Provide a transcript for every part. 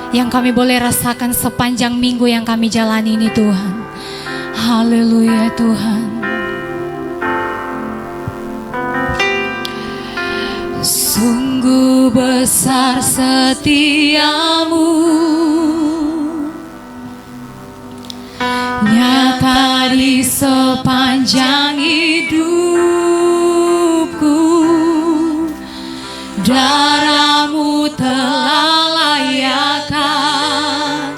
yang kami boleh rasakan sepanjang minggu yang kami jalani ini Tuhan. Haleluya Tuhan. Sungguh besar setiamu, nyata di sepanjang hidupku. Darahmu telah layakkan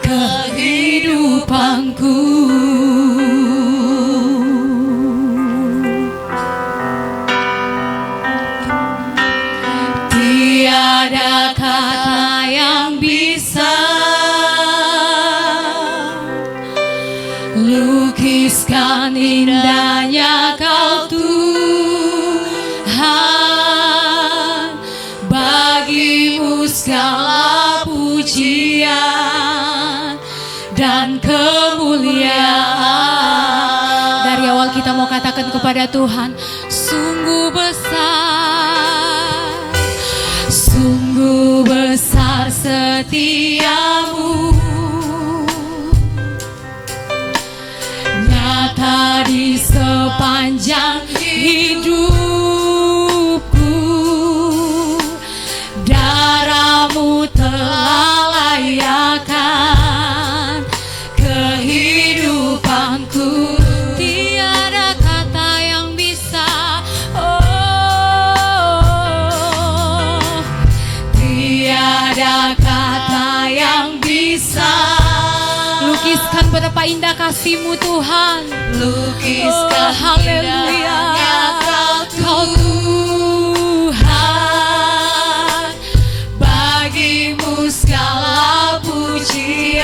kehidupanku. Tiada kata yang bisa lukiskan indahnya Kau Tuhan. Bagimu segala pujian dan kemuliaan. Dari awal kita mau katakan kepada Tuhan, sungguh besar, sungguh besar setiamu, nyata di sepanjang hidupku. Darahmu telah layakkan kehidupanku. Tiada kata yang bisa, tiada kata yang bisa lukiskan betapa indah kasih-Mu Tuhan. Lukiskan indahnya Kau Tuhan. Bagimu segala pujian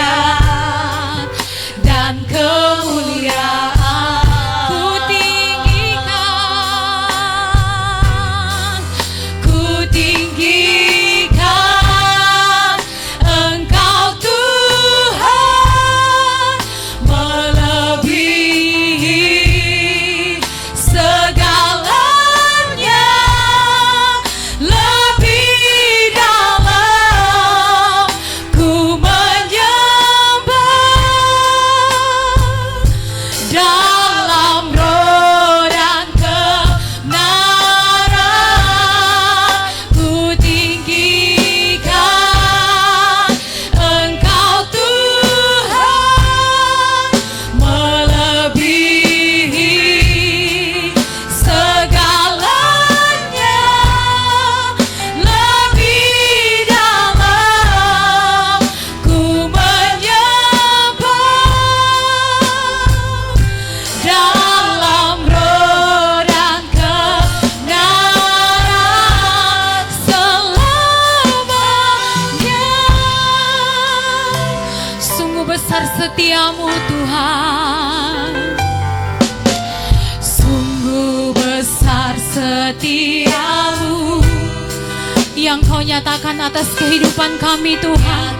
dan kemuliaan. Ku tinggikan, ku tinggikan Engkau Tuhan, melebihi segalanya, lebih dalam ku menyembah. Dalam roh dan kebenaran ku tinggikan Engkau Tuhan, melebihi segalanya, lebih dalam ku menyembah. Dalam roh dan kebenaran selamanya. Sungguh besar setiamu Tuhan, sungguh besar setiamu yang Kau nyatakan atas kehidupan kami Tuhan.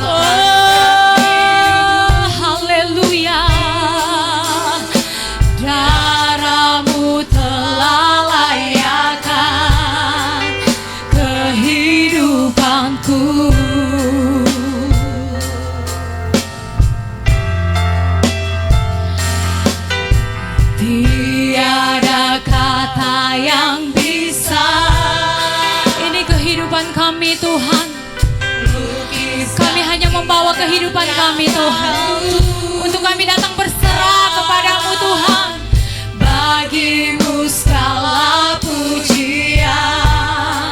Oh, haleluya. Darahmu telah layakkan kehidupanku. Tiada kata yang bisa. Ini kehidupan kami Tuhan. Kami hanya membawa kehidupan kami Tuhan, untuk kami datang berserah kepadamu Tuhan. Bagimu segala pujian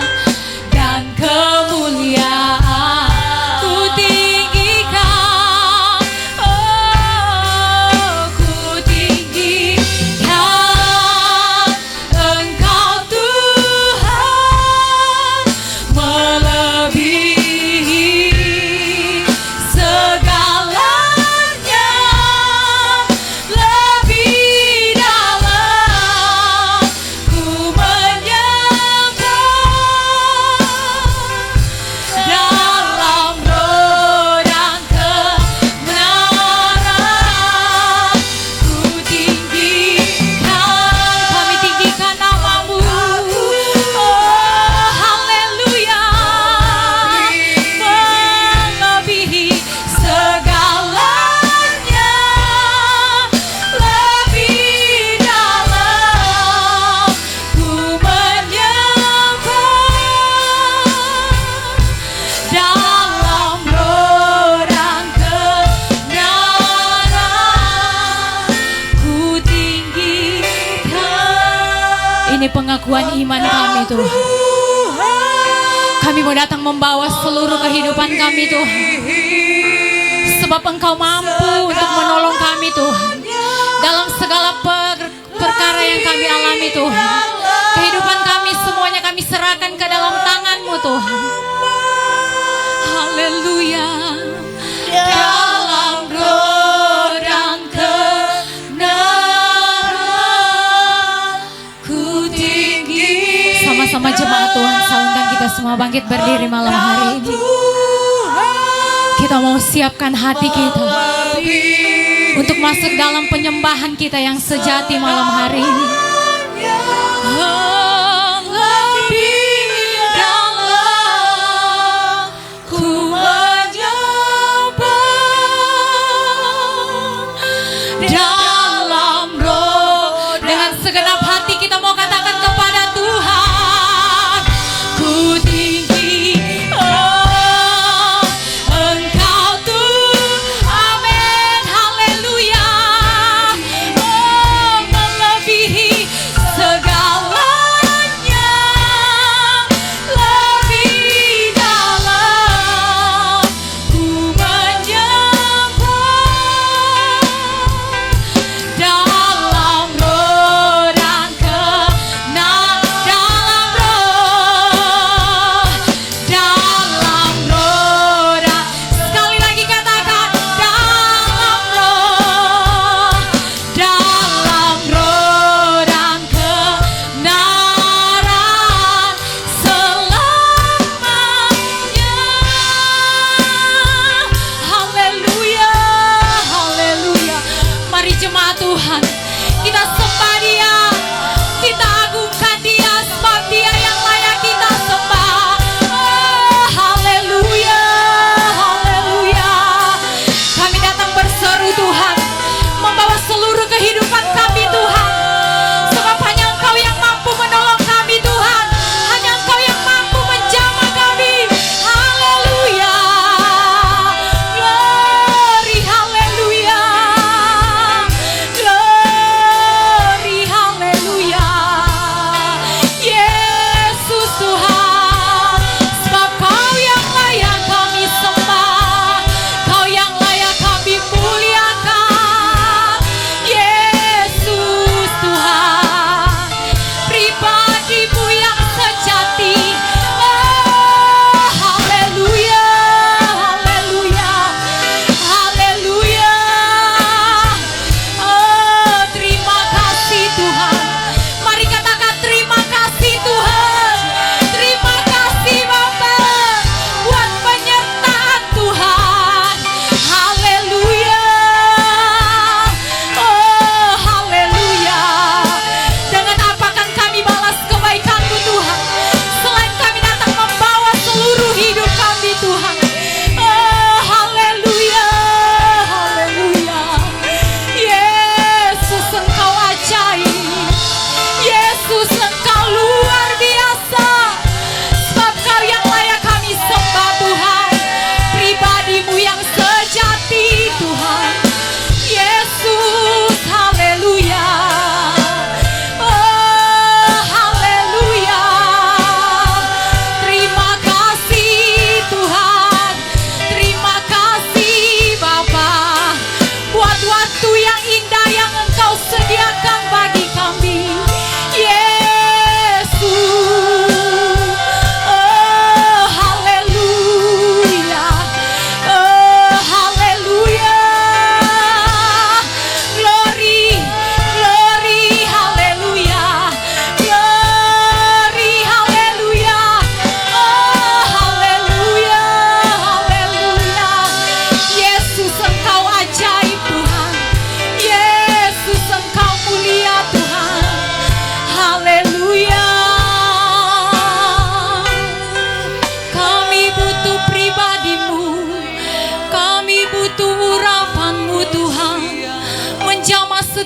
dan kemuliaan. Ku tinggikan, oh ku tinggikan Engkau Tuhan, melebihi segalanya, pengakuan iman kami Tuhan. Kami mau datang membawa seluruh kehidupan kami Tuhan. Sebab Engkau mampu untuk menolong kami Tuhan. Dalam segala perkara yang kami alami Tuhan. Kehidupan kami semuanya kami serahkan ke dalam tangan-Mu Tuhan. Haleluya. Dalam roh dan kebenaran ku tinggi. Sama-sama jemaat Tuhan, saya undang kita semua bangkit berdiri malam hari ini. Kita mau siapkan hati kita untuk masuk dalam penyembahan kita yang sejati malam hari ini.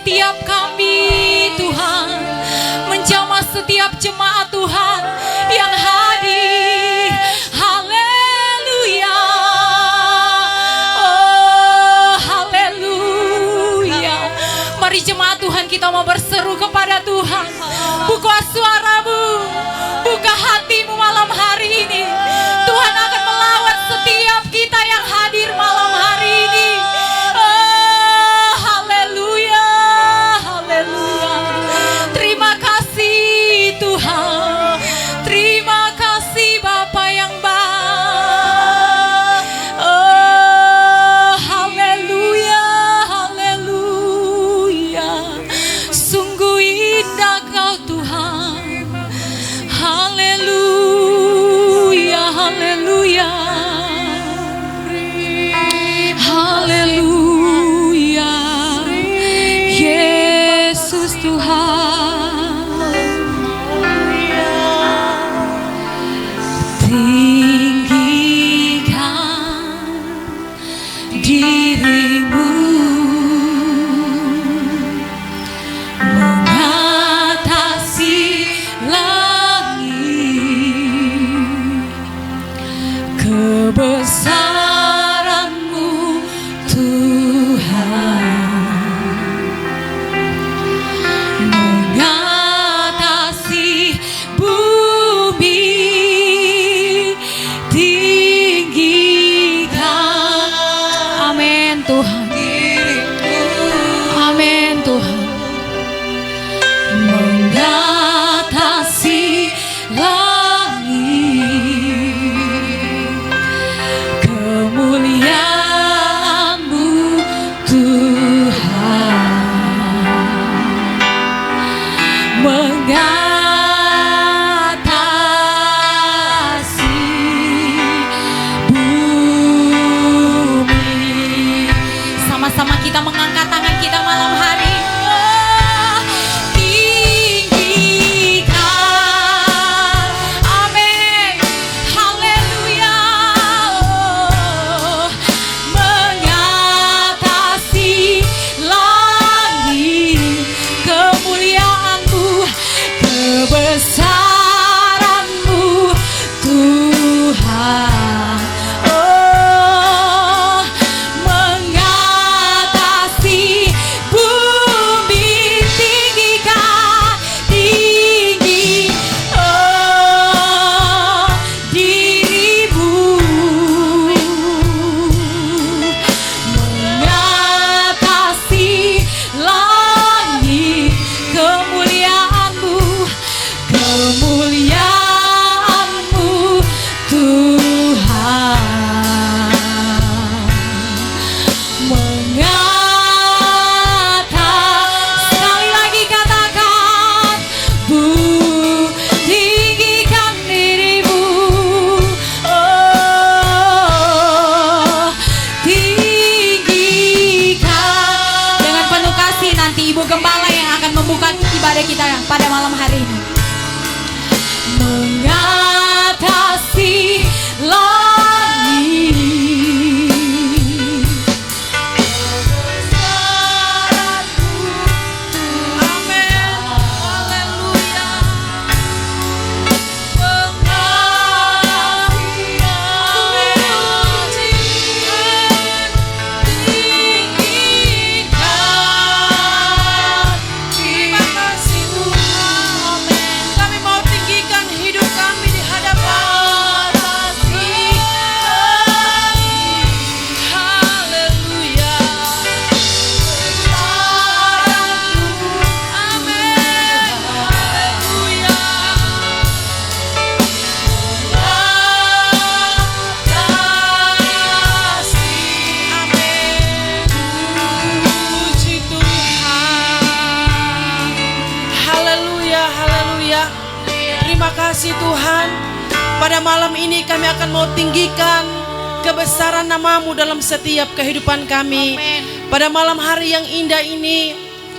setiap kami Tuhan, menjamah setiap jemaat Tuhan yang hadir. Haleluya, oh haleluya. Mari jemaat Tuhan, kita mau berseru kepada Tuhan. Buka suaramu. kebesaran-Mu Tuhan, mengatasi bumi, tinggikan, amin Tuhan, amin Tuhan, mengatasi langit, kemuliaan-Mu Tuhan, mengatasi bumi. Sama-sama kita mengangkat tangan kita malam hari. Oh, tinggikan, amin, haleluya. Oh, mengatasi langit, kemuliaan-Mu, kebesaran-Mu Tuhan. Oh, mengatasi bumi, tinggikan, tinggi, oh, diri-Mu, mengatasi langit, kemuliaan-Mu, kemuliaan-Mu Tuhan, mengatasi, sekali lagi katakan, tinggikan diri-Mu, oh, tinggikan. Dengan penuh kasih nanti Ibu Gembala yang akan membuka ibadah kita pada malam hari ini. Mengatasi langit, amin, haleluya. Terima kasih Tuhan. Kami mau tinggikan hidup kami di hadapan. Haleluya. Amin. Haleluya. Amin. Puji Tuhan. Haleluya, haleluya. Terima kasih Tuhan. Pada malam ini kami akan mau tinggikan kebesaran nama-Mu dalam setiap kehidupan kami. Pada malam hari yang indah ini,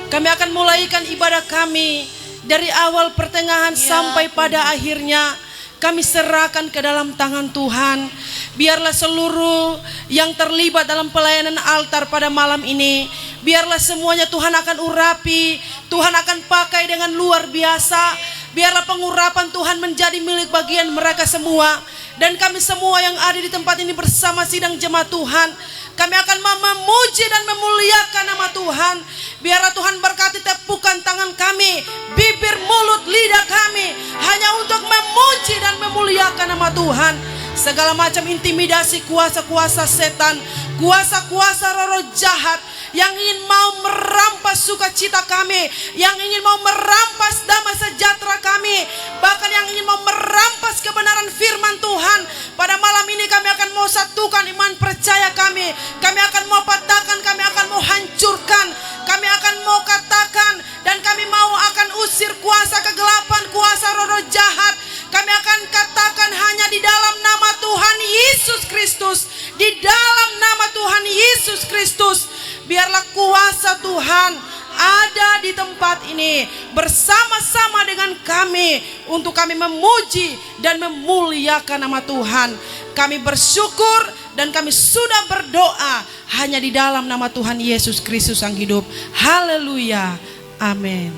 kami akan mulaikan ibadah kami dari awal pertengahan sampai pada akhirnya. Kami serahkan ke dalam tangan Tuhan. Biarlah seluruh yang terlibat dalam pelayanan altar pada malam ini, biarlah semuanya Tuhan akan urapi, Tuhan akan pakai dengan luar biasa. Biarlah pengurapan Tuhan menjadi milik bagian mereka semua. Dan kami semua yang ada di tempat ini bersama sidang jemaat Tuhan, kami akan memuji dan memuliakan nama Tuhan. Biarlah Tuhan berkati tepukan tangan kami, bibir, mulut, lidah kami, hanya untuk memuji dan memuliakan nama Tuhan. Segala macam intimidasi, kuasa-kuasa setan, kuasa-kuasa roh jahat yang ingin mau merampas sukacita kami, yang ingin mau merampas damai sejahtera kami, bahkan yang ingin mau merampas kebenaran firman Tuhan. Pada malam ini kami akan mau satukan iman percaya kami. Kami akan mau patahkan, kami akan mau hancurkan, kami akan mau katakan, dan kami mau akan usir kuasa kegelapan, kuasa roh jahat. Kami akan katakan hanya di dalam nama Tuhan Yesus Kristus, di dalam nama Tuhan Yesus Kristus. Biarlah kuasa Tuhan ada di tempat ini bersama-sama dengan kami untuk kami memuji dan memuliakan nama Tuhan. Kami bersyukur dan kami sudah berdoa hanya di dalam nama Tuhan Yesus Kristus yang hidup. Haleluya. Amin.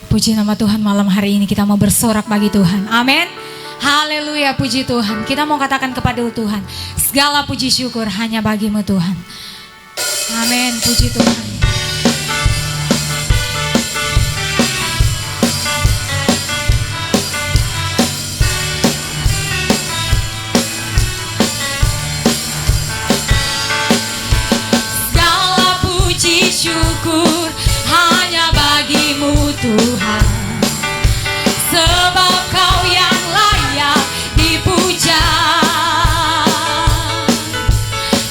Puji nama Tuhan, malam hari ini kita mau bersorak bagi Tuhan. Amin. Haleluya, puji Tuhan. Kita mau katakan kepada Tuhan, segala puji syukur hanya bagimu Tuhan. Amin, puji Tuhan. Segala puji syukur hanya bagimu Tuhan, sebab Kau yang layak dipuja.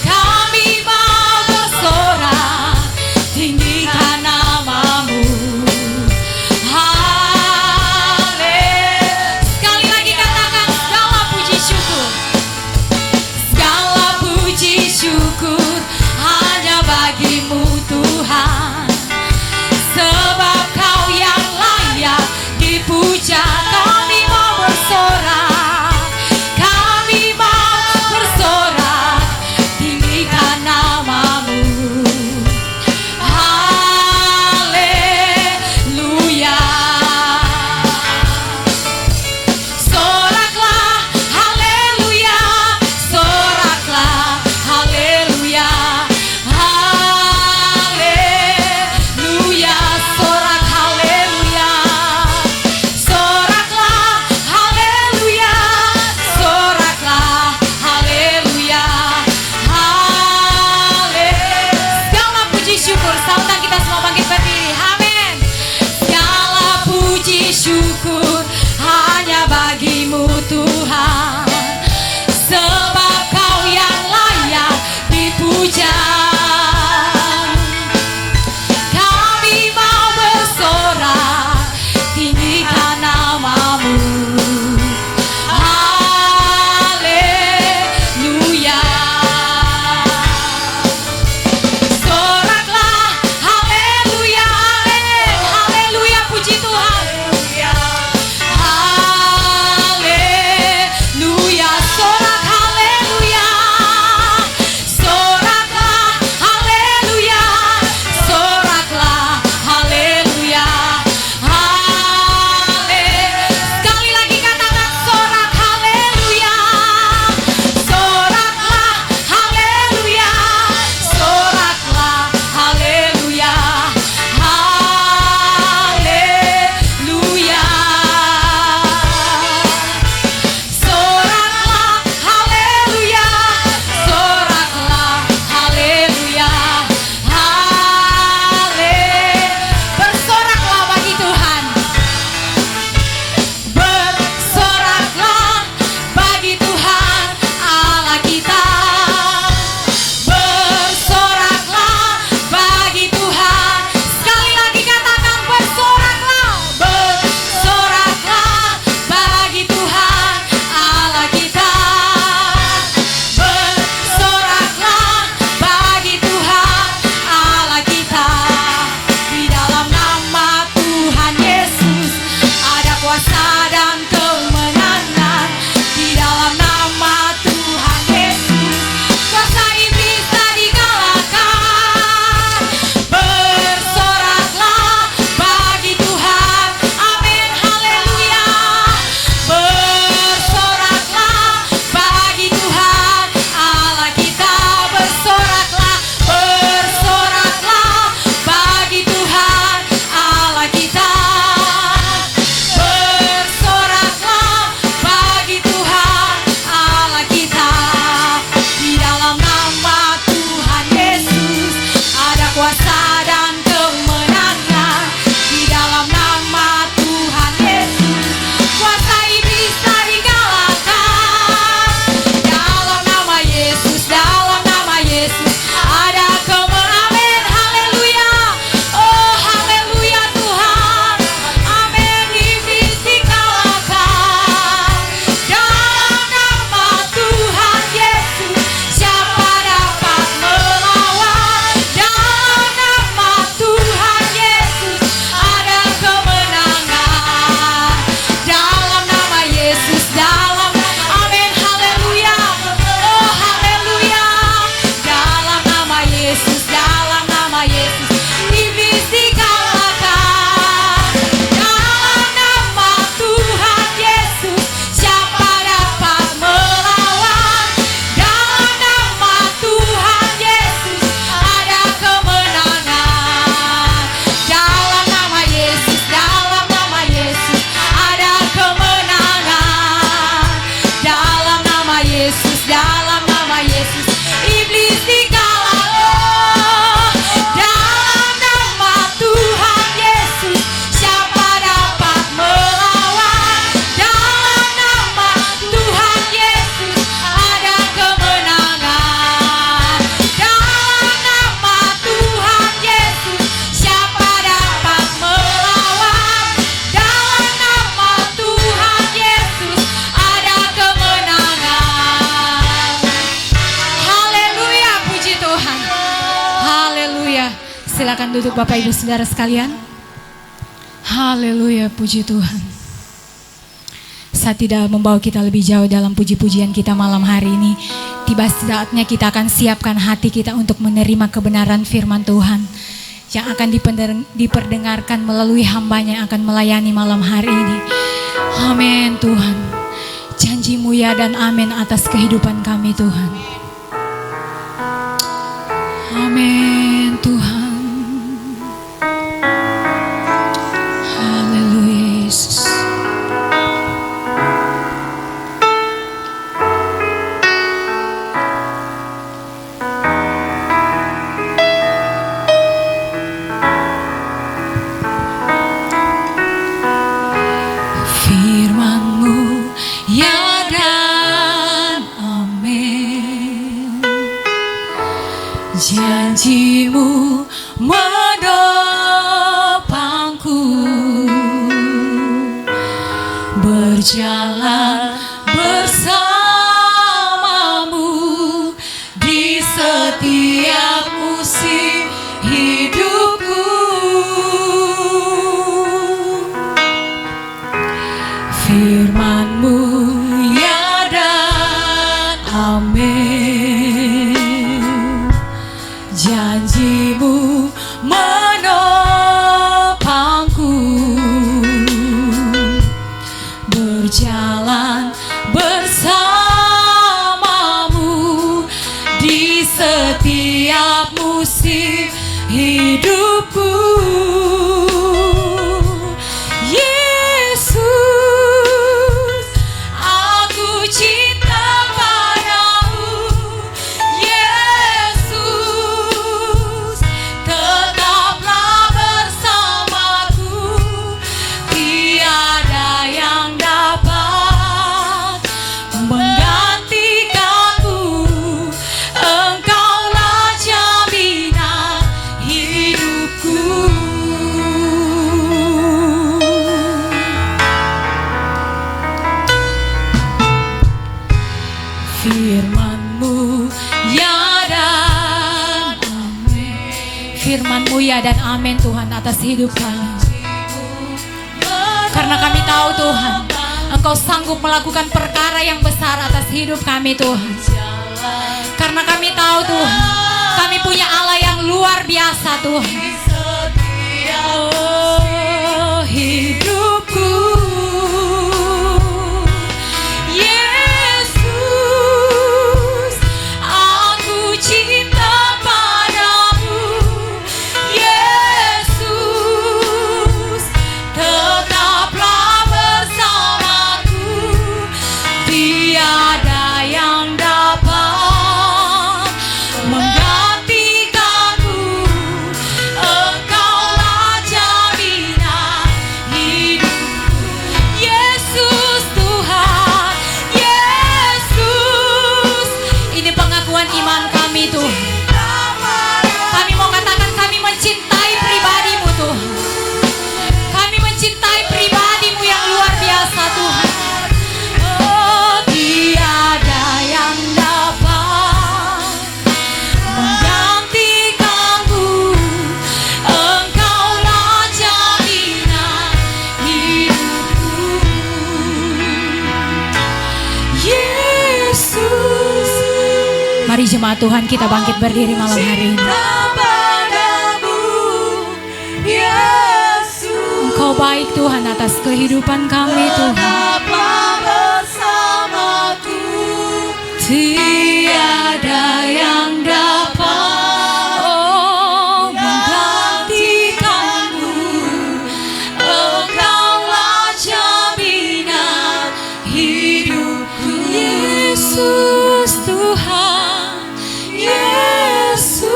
Kami mau bersorak, tinggikan namamu. Haleluya. Sekali lagi katakan, segala puji syukur. Segala puji syukur hanya bagimu Tuhan, silakan duduk Bapak Ibu Saudara sekalian. Haleluya, puji Tuhan. Saya tidak membawa kita lebih jauh dalam puji-pujian kita malam hari ini. Tiba saatnya kita akan siapkan hati kita untuk menerima kebenaran firman Tuhan yang akan diperdengarkan melalui hambanya yang akan melayani malam hari ini. Amin Tuhan. Janji-Mu ya dan amin atas kehidupan kami Tuhan. Amin Tuhan. Haleluya Yesus. Firman-Mu ya dan amin. Janji-Mu menopangku, berjalan bersamamu di setiap musim hidupku. Firman-Mu ya dan amin. Janji-Mu menopangku, berjalan bersamamu di setiap musim hidupku. Yesus, aku cinta padamu. Yesus, tetaplah bersamaku. Tiada yang dapat menggantikanmu. Engkaulah jaminan hidupku. Firman-Mu ya dan amin. Firman-Mu ya dan amin Tuhan atas hidup kami. Karena kami tahu Tuhan, Engkau sanggup melakukan perkara yang besar atas hidup kami Tuhan. Karena kami tahu Tuhan, kami punya Allah yang luar biasa Tuhan. Oh, hidupku. Yesus, aku cinta padamu. Yesus, tetaplah bersamaku. Tiada yang dapat menggantikanmu. Engkaulah jaminan hidupku. Yesus Tuhan, Yesus. Ini pengakuan iman kami Tuhan. Kami mau katakan kami mencintai pribadi-Mu Tuhan. Kami mencintai pribadi-Mu yang luar biasa Tuhan. Oh, tiada yang dapat menggantikanmu. Engkaulah jaminan hidupku. Yesus. Mari jemaat Tuhan kita bangkit berdiri malam hari ini. Engkau baik Tuhan atas kehidupan kami Tuhan. Tiada yang dapat menggantikanmu. Engkaulah jaminan hidupku. Yesus Tuhan, Yesus,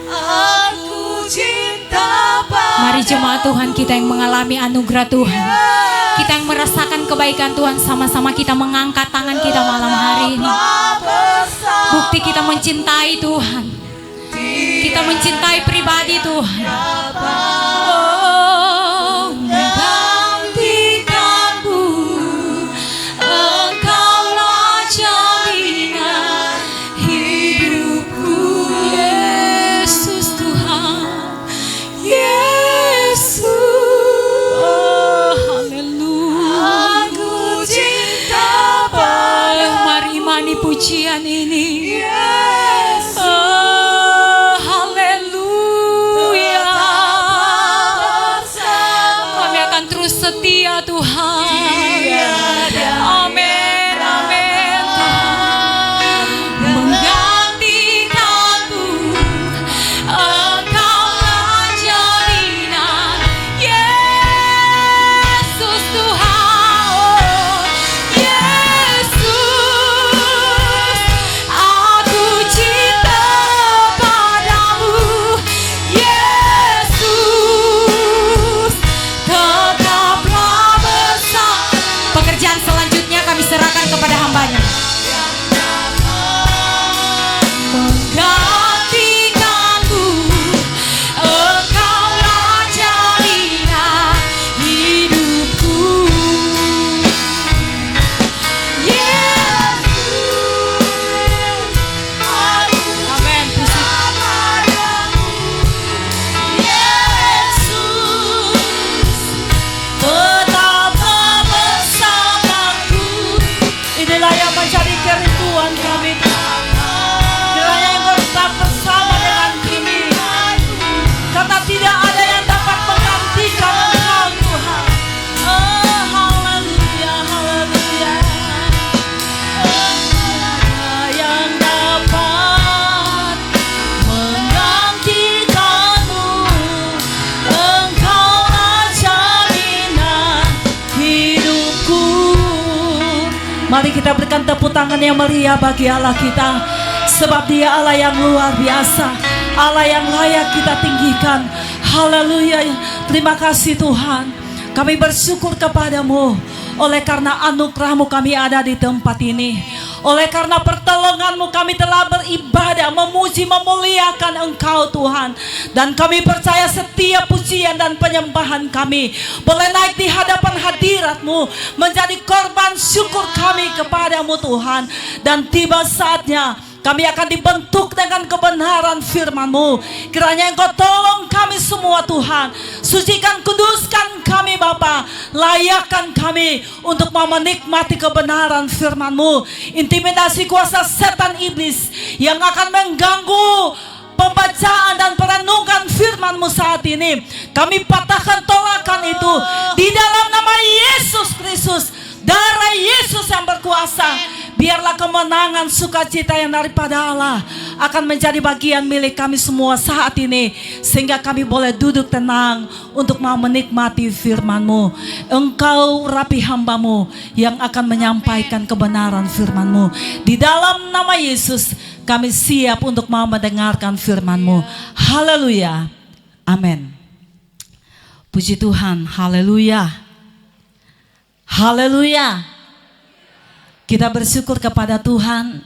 aku cinta padamu. Mari jemaat Tuhan kita yang mengalami anugerah Tuhan, kita yang merasakan kebaikan Tuhan, sama-sama kita mengangkat tangan kita malam hari ini. Bukti kita mencintai Tuhan, kita mencintai pribadi Tuhan. Oh, menggantikanmu. Engkaulah jaminan hidupku. Yesus. pujian ini. Oh, haleluya. Kami akan terus setia Tuhan. Amin, amin Tuhan. Menggantikanku, Engkaulah jaminan. Yesus Tuhan, Yesus, aku cinta padamu. Yesus, tetaplah bersama. Pekerjaan selanjutnya kami serahkan kepada hambanya. Menggantikanku, Engkaulah jaminan hidupku. Amin. Tetaplah bersamaku. Inilah yang menjadi kerinduan kami. Kiranya Engkau tetap bersama dengan kami, karena tidak ada yang dapat menggantikan Engkau Tuhan. Oh haleluya, haleluya. Tiada yang dapat menggantikanmu. Engkaulah jaminan hidupku. Mari kita berikan tepuk tangan yang meriah bagi Allah kita, sebab Dia Allah yang luar biasa, Allah yang layak kita tinggikan. Haleluya. Terima kasih Tuhan. Kami bersyukur kepadamu oleh karena anugerah-Mu kami ada di tempat ini. Oleh karena pertolongan-Mu kami telah beribadah, memuji, memuliakan Engkau Tuhan. Dan kami percaya setiap pujian dan penyembahan kami boleh naik di hadapan hadirat-Mu, menjadi korban syukur kami kepadamu Tuhan. Dan tiba saatnya kami akan dibentuk dengan kebenaran firman-Mu. Kiranya Engkau tolong kami semua Tuhan. Sucikan, kuduskan kami Bapa. Layakkan kami untuk mau menikmati kebenaran firman-Mu. Intimidasi kuasa setan iblis yang akan mengganggu pembacaan dan perenungan firman-Mu saat ini, kami patahkan, tolakkan itu di dalam nama Yesus Kristus. Darah Yesus yang berkuasa. Biarlah kemenangan, sukacita yang daripada Allah akan menjadi bagian milik kami semua saat ini, sehingga kami boleh duduk tenang untuk mau menikmati firman-Mu. Engkau rapi hamba-Mu yang akan menyampaikan kebenaran firman-Mu. Di dalam nama Yesus kami siap untuk mau mendengarkan firman-Mu. Haleluya. Amin. Puji Tuhan. Haleluya. Haleluya. Kita bersyukur kepada Tuhan.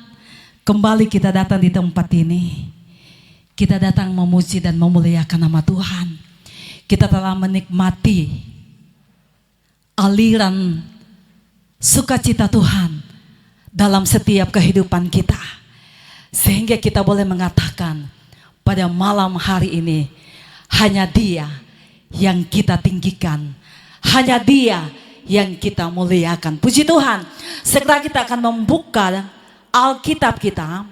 Kembali kita datang di tempat ini. Kita datang memuji dan memuliakan nama Tuhan. Kita telah menikmati aliran sukacita Tuhan dalam setiap kehidupan kita, sehingga kita boleh mengatakan pada malam hari ini, hanya Dia yang kita tinggikan, hanya Dia yang kita muliakan. Puji Tuhan. Segera kita akan membuka Alkitab kita.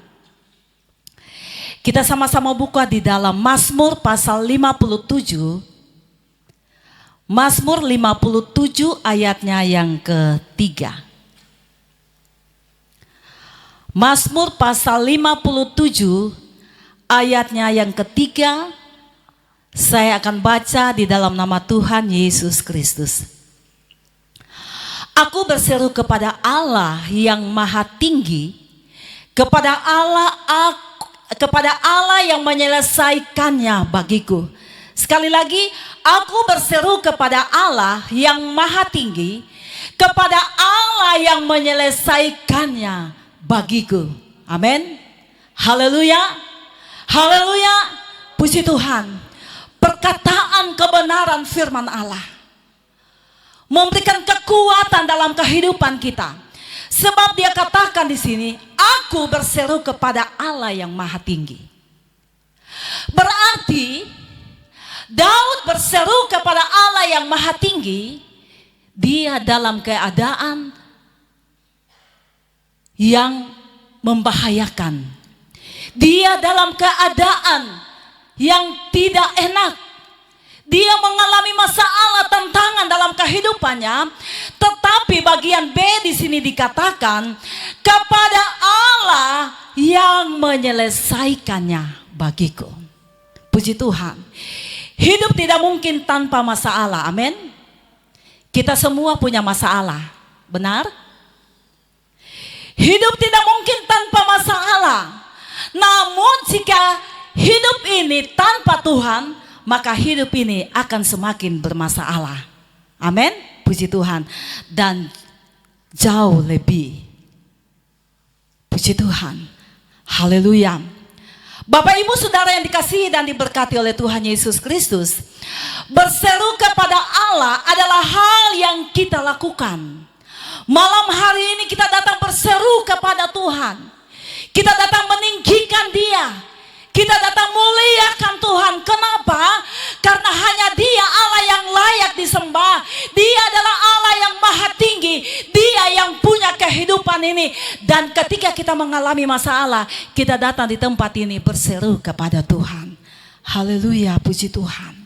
Kita sama-sama buka di dalam Mazmur pasal 57. Mazmur 57 ayatnya yang ketiga. Mazmur pasal 57 ayatnya yang ketiga. Saya akan baca di dalam nama Tuhan Yesus Kristus. Aku berseru kepada Allah yang maha tinggi, kepada Allah yang menyelesaikannya bagiku. Sekali lagi, aku berseru kepada Allah yang maha tinggi, kepada Allah yang menyelesaikannya bagiku. Amin. Haleluya. Haleluya. Puji Tuhan. Perkataan kebenaran firman Allah memberikan kekuatan dalam kehidupan kita. Sebab Dia katakan di sini, aku berseru kepada Allah yang maha tinggi. Berarti Daud berseru kepada Allah yang maha tinggi. Dia dalam keadaan yang membahayakan. Dia dalam keadaan yang tidak enak. Dia mengalami masalah, tantangan dalam kehidupannya. Tetapi bagian B di sini dikatakan kepada Allah yang menyelesaikannya bagiku. Puji Tuhan. Hidup tidak mungkin tanpa masalah. Amin. Kita semua punya masalah. Benar? Hidup tidak mungkin tanpa masalah. Namun jika hidup ini tanpa Tuhan, maka hidup ini akan semakin bermasalah. Amin. Puji Tuhan. Dan jauh lebih. Puji Tuhan. Haleluya. Bapak Ibu Saudara yang dikasihi dan diberkati oleh Tuhan Yesus Kristus, berseru kepada Allah adalah hal yang kita lakukan. Malam hari ini kita datang berseru kepada Tuhan. Kita datang meninggikan Dia. Kita datang muliakan Tuhan. Kenapa? Karena hanya Dia Allah yang layak disembah. Dia adalah Allah yang maha tinggi. Dia yang punya kehidupan ini. Dan ketika kita mengalami masalah, kita datang di tempat ini berseru kepada Tuhan. Haleluya, puji Tuhan.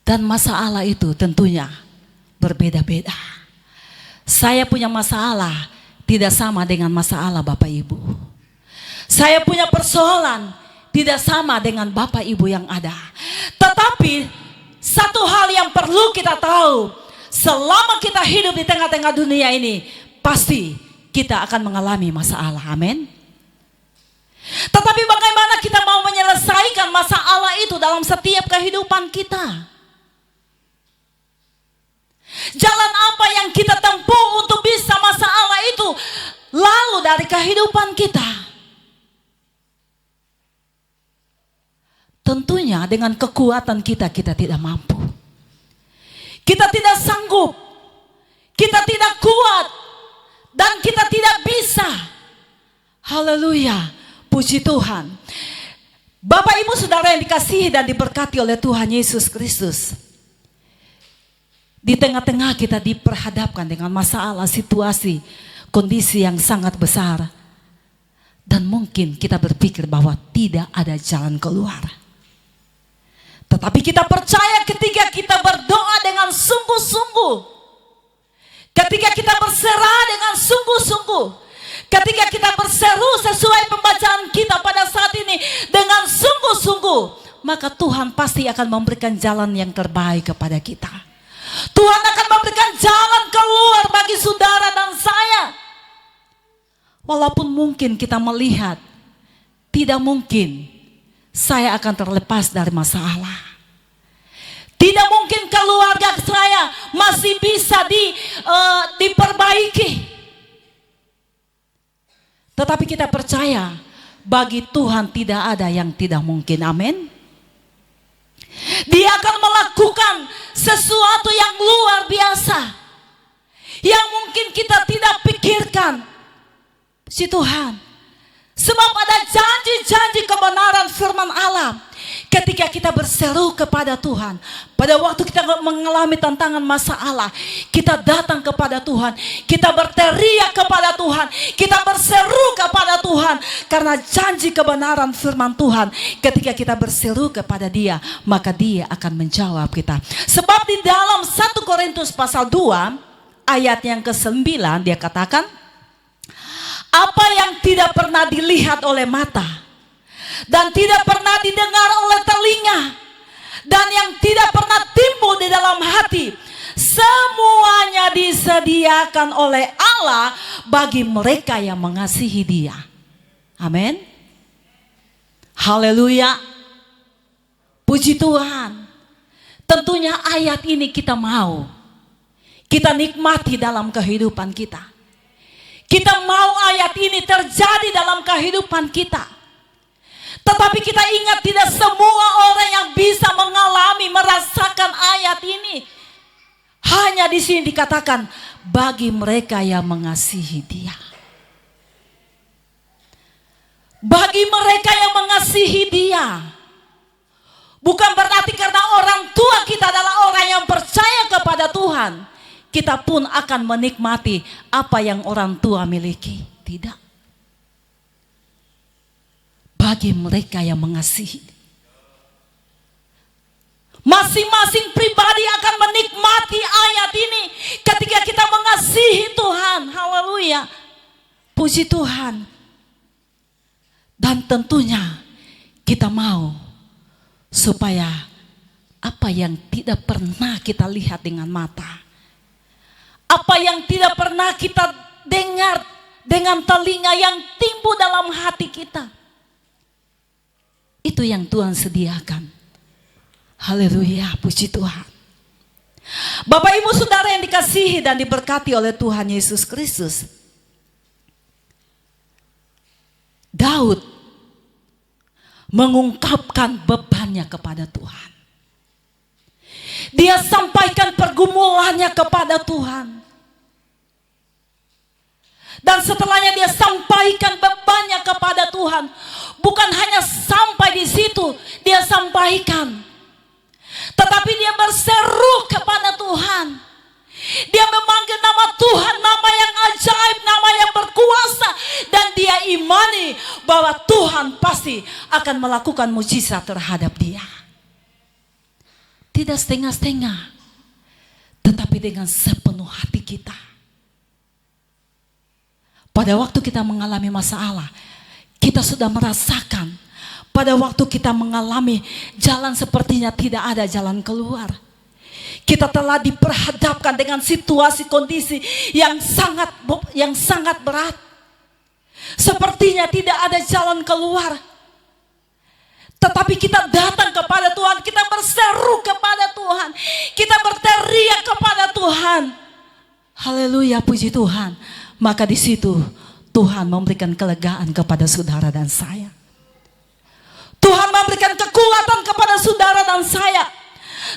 Dan masalah itu tentunya berbeda-beda. Saya punya masalah tidak sama dengan masalah Bapak Ibu. Saya punya persoalan tidak sama dengan Bapak Ibu yang ada. Tetapi satu hal yang perlu kita tahu, selama kita hidup di tengah-tengah dunia ini, pasti kita akan mengalami masalah. Amin. Tetapi bagaimana kita mau menyelesaikan masalah itu dalam setiap kehidupan kita? Jalan apa yang kita tempuh untuk bisa masalah itu lalu dari kehidupan kita? Tentunya dengan kekuatan kita tidak mampu. Kita tidak sanggup. Kita tidak kuat. Dan kita tidak bisa. Haleluya. Puji Tuhan. Bapak Ibu Saudara yang dikasihi dan diberkati oleh Tuhan Yesus Kristus. Di tengah-tengah kita diperhadapkan dengan masalah, situasi, kondisi yang sangat besar. Dan mungkin kita berpikir bahwa tidak ada jalan keluar. Tetapi kita percaya ketika kita berdoa dengan sungguh-sungguh. Ketika kita berserah dengan sungguh-sungguh. Ketika kita berseru sesuai pembacaan kita pada saat ini dengan sungguh-sungguh. Maka Tuhan pasti akan memberikan jalan yang terbaik kepada kita. Tuhan akan memberikan jalan keluar bagi saudara dan saya. Walaupun mungkin kita melihat tidak mungkin saya akan terlepas dari masalah. Tidak mungkin keluarga saya masih bisa diperbaiki. Tetapi kita percaya bagi Tuhan tidak ada yang tidak mungkin. Amin. Dia akan melakukan sesuatu yang luar biasa. Yang mungkin kita tidak pikirkan. Si Tuhan. Sebab ada janji-janji kebenaran firman Allah. Ketika kita berseru kepada Tuhan. Pada waktu kita mengalami tantangan masalah. Kita datang kepada Tuhan. Kita berteriak kepada Tuhan. Kita berseru kepada Tuhan. Karena janji kebenaran firman Tuhan. Ketika kita berseru kepada Dia. Maka Dia akan menjawab kita. Sebab di dalam 1 Korintus pasal 2. Ayat yang ke-9 dia katakan. Apa yang tidak pernah dilihat oleh mata dan tidak pernah didengar oleh telinga dan yang tidak pernah timbul di dalam hati, semuanya disediakan oleh Allah bagi mereka yang mengasihi Dia. Amin. Haleluya. Puji Tuhan. Tentunya ayat ini kita mau, kita nikmati dalam kehidupan kita. Kita mau ayat ini terjadi dalam kehidupan kita. Tetapi kita ingat tidak semua orang yang bisa mengalami, merasakan ayat ini. Hanya di sini dikatakan bagi mereka yang mengasihi Dia. Bagi mereka yang mengasihi Dia. Bukan berarti karena orang tua kita adalah orang yang percaya kepada Tuhan. kita pun akan menikmati apa yang orang tua miliki. Tidak. Bagi mereka yang mengasihi, masing-masing pribadi akan menikmati ayat ini ketika kita mengasihi Tuhan. Haleluya. Puji Tuhan. Dan tentunya kita mau supaya apa yang tidak pernah kita lihat dengan mata, apa yang tidak pernah kita dengar dengan telinga yang timbul dalam hati kita, itu yang Tuhan sediakan. Haleluya, puji Tuhan. Bapak Ibu Saudara yang dikasihi dan diberkati oleh Tuhan Yesus Kristus, Daud mengungkapkan bebannya kepada Tuhan. Dia sampaikan pergumulannya kepada Tuhan. Dan setelahnya dia sampaikan bebannya kepada Tuhan. Bukan hanya sampai di situ dia sampaikan, tetapi dia berseru kepada Tuhan. Dia memanggil nama Tuhan, nama yang ajaib, nama yang berkuasa. Dan dia imani bahwa Tuhan pasti akan melakukan mujizat terhadap dia. Tidak setengah-setengah, tetapi dengan sepenuh hati kita. Pada waktu kita mengalami masalah, kita sudah merasakan. Pada waktu kita mengalami jalan sepertinya tidak ada jalan keluar, kita telah diperhadapkan dengan situasi kondisi yang sangat berat. Sepertinya tidak ada jalan keluar. Tetapi kita datang kepada Tuhan, kita berseru kepada Tuhan, kita berteriak kepada Tuhan. Haleluya, puji Tuhan. Maka di situ Tuhan memberikan kelegaan kepada saudara dan saya. Tuhan memberikan kekuatan kepada saudara dan saya.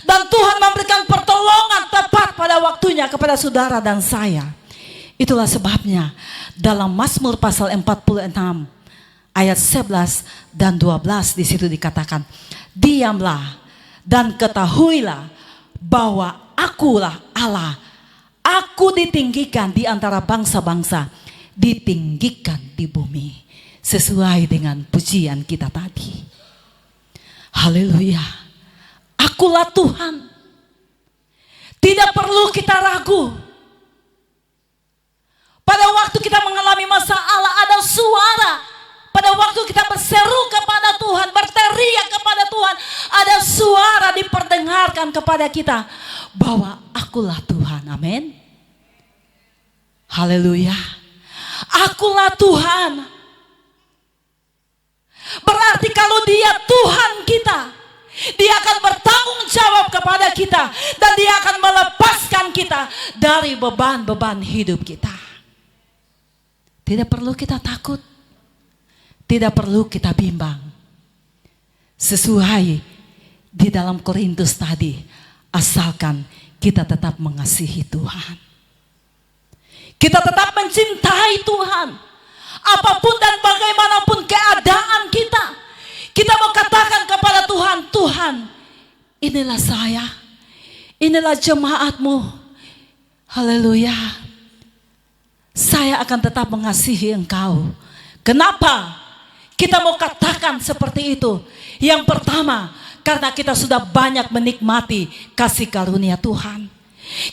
Dan Tuhan memberikan pertolongan tepat pada waktunya kepada saudara dan saya. Itulah sebabnya dalam Mazmur pasal 46 ayat 11 dan 12 di situ dikatakan, diamlah dan ketahuilah bahwa akulah Allah. Aku ditinggikan di antara bangsa-bangsa, ditinggikan di bumi. Sesuai dengan pujian kita tadi. Haleluya. Akulah Tuhan. Tidak perlu kita ragu. Pada waktu kita mengalami masalah, ada suara. Pada waktu kita berseru kepada Tuhan, berteriak kepada Tuhan, ada suara diperdengarkan kepada kita bahwa akulah Tuhan. Amin. Haleluya. Akulah Tuhan. Berarti kalau dia Tuhan kita, dia akan bertanggung jawab kepada kita. Dan dia akan melepaskan kita dari beban-beban hidup kita. Tidak perlu kita takut. Tidak perlu kita bimbang. Sesuai di dalam Korintus tadi, asalkan kita tetap mengasihi Tuhan. Kita tetap mencintai Tuhan. Apapun dan bagaimanapun keadaan kita, kita mau katakan kepada Tuhan, Tuhan, inilah saya, inilah jemaatmu. Haleluya. Saya akan tetap mengasihi engkau. Kenapa kita mau katakan seperti itu? Yang pertama, karena kita sudah banyak menikmati kasih karunia Tuhan.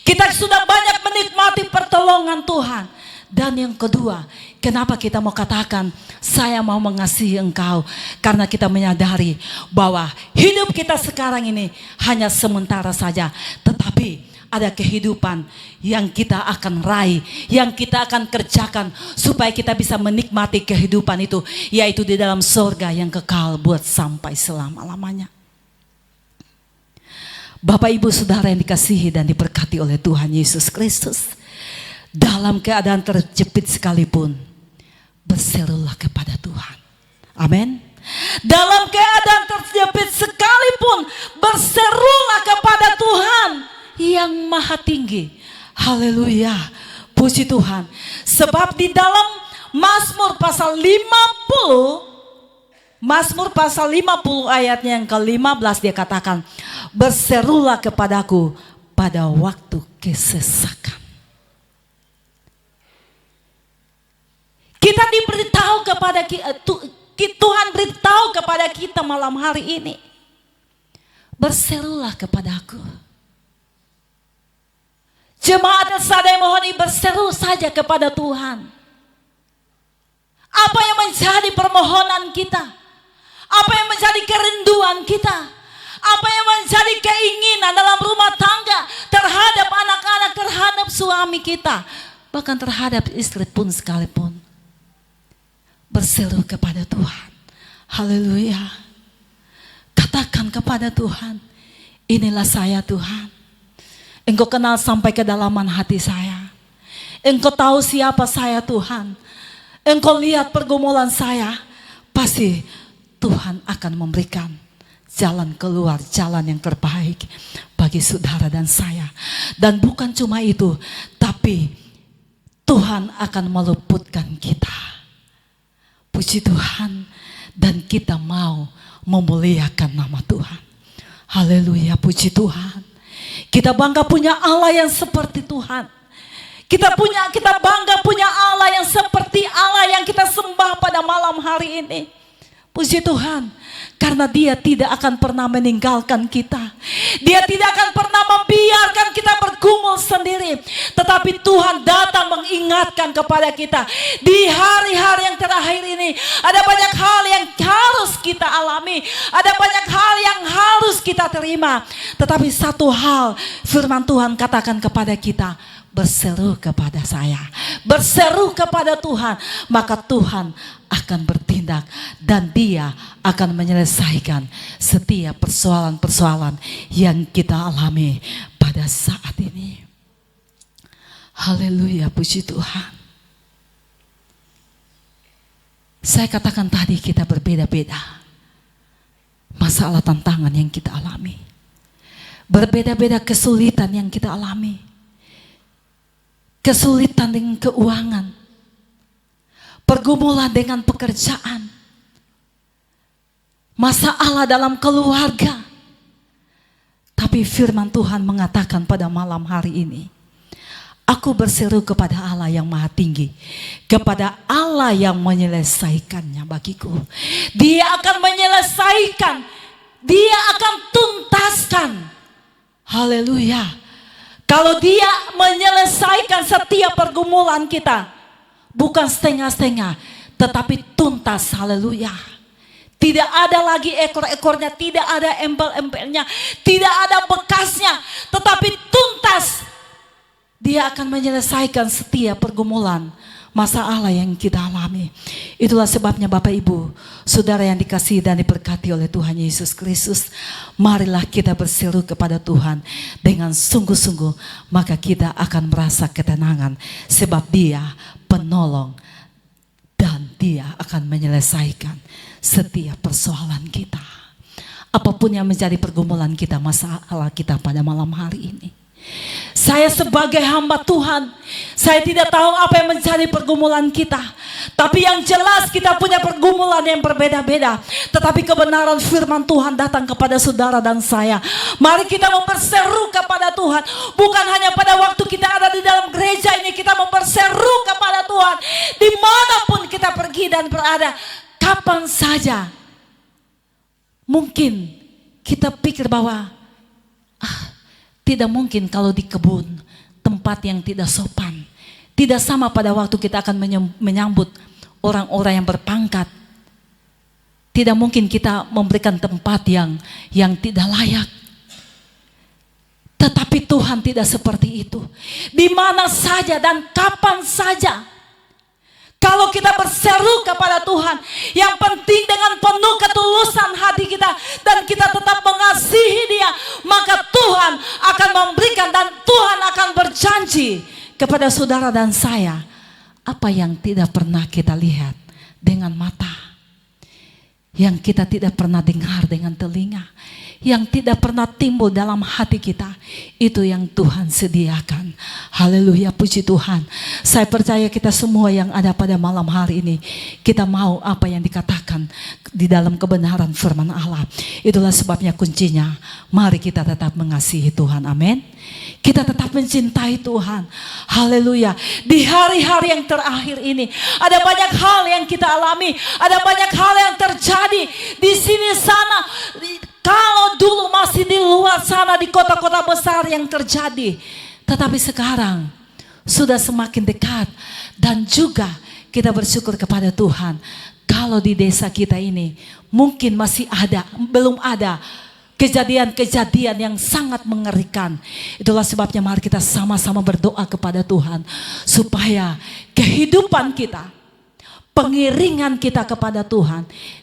Kita sudah banyak menikmati pertolongan Tuhan. Dan yang kedua, kenapa kita mau katakan saya mau mengasihi engkau? Karena kita menyadari bahwa hidup kita sekarang ini hanya sementara saja. Tetapi ada kehidupan yang kita akan raih, yang kita akan kerjakan supaya kita bisa menikmati kehidupan itu, yaitu di dalam surga yang kekal buat sampai selama-lamanya. Bapak Ibu Saudara yang dikasihi dan diberkati oleh Tuhan Yesus Kristus, dalam keadaan terjepit sekalipun, berserulah kepada Tuhan. Amin. Dalam keadaan terjepit sekalipun, berserulah kepada Tuhan yang maha tinggi. Haleluya. Puji Tuhan. Sebab di dalam Mazmur pasal 50, Mazmur pasal 50 ayatnya yang ke-15 dia katakan, berserulah kepadaku pada waktu kesesakan. Kita diberitahu kepada Tuhan beritahu kepada kita malam hari ini. Berserulah kepadaku. Jemaat Sadai mohon berseru saja kepada Tuhan. Apa yang menjadi permohonan kita? Apa yang menjadi kerinduan kita? Apa yang menjadi keinginan dalam rumah tangga terhadap anak-anak, terhadap suami kita, bahkan terhadap istri pun sekalipun. Berseru kepada Tuhan. Haleluya. Katakan kepada Tuhan, inilah saya Tuhan. Engkau kenal sampai kedalaman hati saya. Engkau tahu siapa saya Tuhan. Engkau lihat pergumulan saya. Pasti Tuhan akan memberikan jalan keluar, jalan yang terbaik bagi saudara dan saya. Dan bukan cuma itu, tapi Tuhan akan meluputkan kita. Puji Tuhan, dan kita mau memuliakan nama Tuhan. Haleluya, puji Tuhan. Kita bangga punya Allah yang seperti Tuhan. Kita bangga punya Allah yang seperti Allah yang kita sembah pada malam hari ini. Puji Tuhan, karena Dia tidak akan pernah meninggalkan kita. Dia tidak akan pernah membiarkan kita bergumul sendiri. Tetapi Tuhan datang mengingatkan kepada kita. Di hari-hari yang terakhir ini, ada banyak hal yang harus kita alami. Ada banyak hal yang harus kita terima. Tetapi satu hal firman Tuhan katakan kepada kita, berseru kepada saya, berseru kepada Tuhan, maka Tuhan akan bertindak dan Dia akan menyelesaikan setiap persoalan-persoalan yang kita alami pada saat ini. Haleluya, puji Tuhan. Saya katakan tadi kita berbeda-beda masalah tantangan yang kita alami, berbeda-beda kesulitan yang kita alami. Kesulitan dengan keuangan, pergumulan dengan pekerjaan, masalah dalam keluarga. Tapi firman Tuhan mengatakan pada malam hari ini, aku berseru kepada Allah yang maha tinggi, kepada Allah yang menyelesaikannya bagiku. Dia akan menyelesaikan, Dia akan tuntaskan. Haleluya. Kalau Dia menyelesaikan setiap pergumulan kita, bukan setengah-setengah, tetapi tuntas. Haleluya. Tidak ada lagi ekor-ekornya, tidak ada embel-embelnya, tidak ada bekasnya, tetapi tuntas. Dia akan menyelesaikan setiap pergumulan, masalah yang kita alami. Itulah sebabnya Bapak Ibu, saudara yang dikasihi dan diberkati oleh Tuhan Yesus Kristus, marilah kita berseru kepada Tuhan dengan sungguh-sungguh, maka kita akan merasa ketenangan sebab Dia penolong dan Dia akan menyelesaikan setiap persoalan kita. Apapun yang menjadi pergumulan kita, masalah kita pada malam hari ini. Saya sebagai hamba Tuhan, saya tidak tahu apa yang menjadi pergumulan kita. Tapi yang jelas kita punya pergumulan yang berbeda-beda. Tetapi kebenaran firman Tuhan datang kepada saudara dan saya. Mari kita memperseru kepada Tuhan. Bukan hanya pada waktu kita ada di dalam gereja ini, kita memperseru kepada Tuhan. Dimanapun kita pergi dan berada, kapan saja. Mungkin kita pikir bahwa tidak mungkin kalau di kebun, tempat yang tidak sopan. Tidak sama pada waktu kita akan menyambut orang-orang yang berpangkat. Tidak mungkin kita memberikan tempat yang tidak layak. Tetapi Tuhan tidak seperti itu. Di mana saja dan kapan saja. Kalau kita berseru kepada Tuhan, yang penting dengan penuh ketulusan hati kita dan kita tetap mengasihi Dia, maka Tuhan akan memberikan dan Tuhan akan berjanji kepada saudara dan saya apa yang tidak pernah kita lihat dengan mata, yang kita tidak pernah dengar dengan telinga, yang tidak pernah timbul dalam hati kita, itu yang Tuhan sediakan. Haleluya, puji Tuhan. Saya percaya kita semua yang ada pada malam hari ini, kita mau apa yang dikatakan di dalam kebenaran firman Allah. Itulah sebabnya kuncinya, mari kita tetap mengasihi Tuhan. Amin. Kita tetap mencintai Tuhan. Haleluya. Di hari-hari yang terakhir ini, ada banyak hal yang kita alami, ada banyak hal yang terjadi di sini sana. Kalau dulu masih di luar sana, di kota-kota besar yang terjadi, tetapi sekarang sudah semakin dekat. Dan juga kita bersyukur kepada Tuhan, kalau di desa kita ini mungkin masih ada, belum ada kejadian-kejadian yang sangat mengerikan. Itulah sebabnya mari kita sama-sama berdoa kepada Tuhan, supaya kehidupan kita, pengiringan kita kepada Tuhan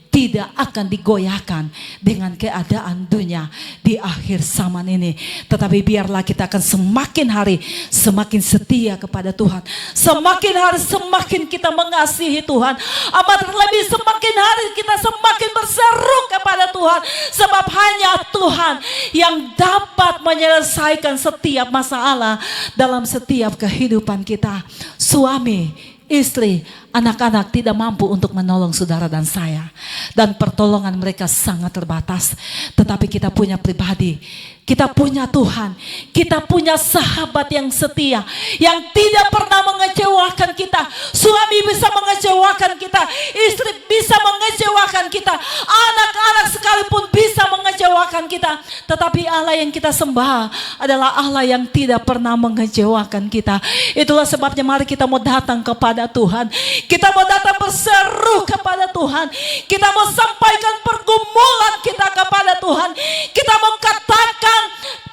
tidak akan digoyahkan dengan keadaan dunia di akhir zaman ini. Tetapi biarlah kita akan semakin hari semakin setia kepada Tuhan. Semakin hari semakin kita mengasihi Tuhan. Amat terlebih semakin hari kita semakin berseru kepada Tuhan. Sebab hanya Tuhan yang dapat menyelesaikan setiap masalah dalam setiap kehidupan kita. Suami, istri, anak-anak tidak mampu untuk menolong saudara dan saya. Dan pertolongan mereka sangat terbatas. Tetapi kita punya pribadi, kita punya Tuhan, kita punya sahabat yang setia, yang tidak pernah mengecewakan kita. Suami bisa mengecewakan kita, istri bisa mengecewakan kita, anak-anak sekalipun bisa mengecewakan kita. Tetapi Allah yang kita sembah adalah Allah yang tidak pernah mengecewakan kita. Itulah sebabnya mari kita mau datang kepada Tuhan. Kita mau datang berseru kepada Tuhan. Kita mau sampaikan pergumulan kita kepada Tuhan. Kita mau katakan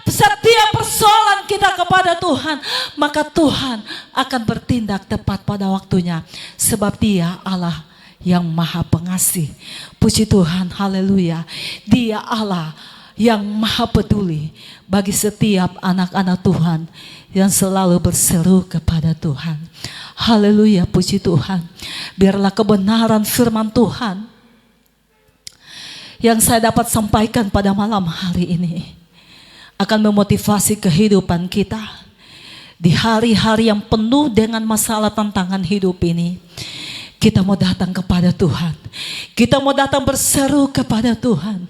setiap persoalan kita kepada Tuhan. Maka Tuhan akan bertindak tepat pada waktunya. Sebab Dia Allah yang Maha Pengasih. Puji Tuhan, haleluya. Dia Allah yang Maha Peduli bagi setiap anak-anak Tuhan yang selalu berseru kepada Tuhan. Haleluya, puji Tuhan. Biarlah kebenaran firman Tuhan yang saya dapat sampaikan pada malam hari ini akan memotivasi kehidupan kita di hari-hari yang penuh dengan masalah tantangan hidup ini. Kita mau datang kepada Tuhan. Kita mau datang berseru kepada Tuhan.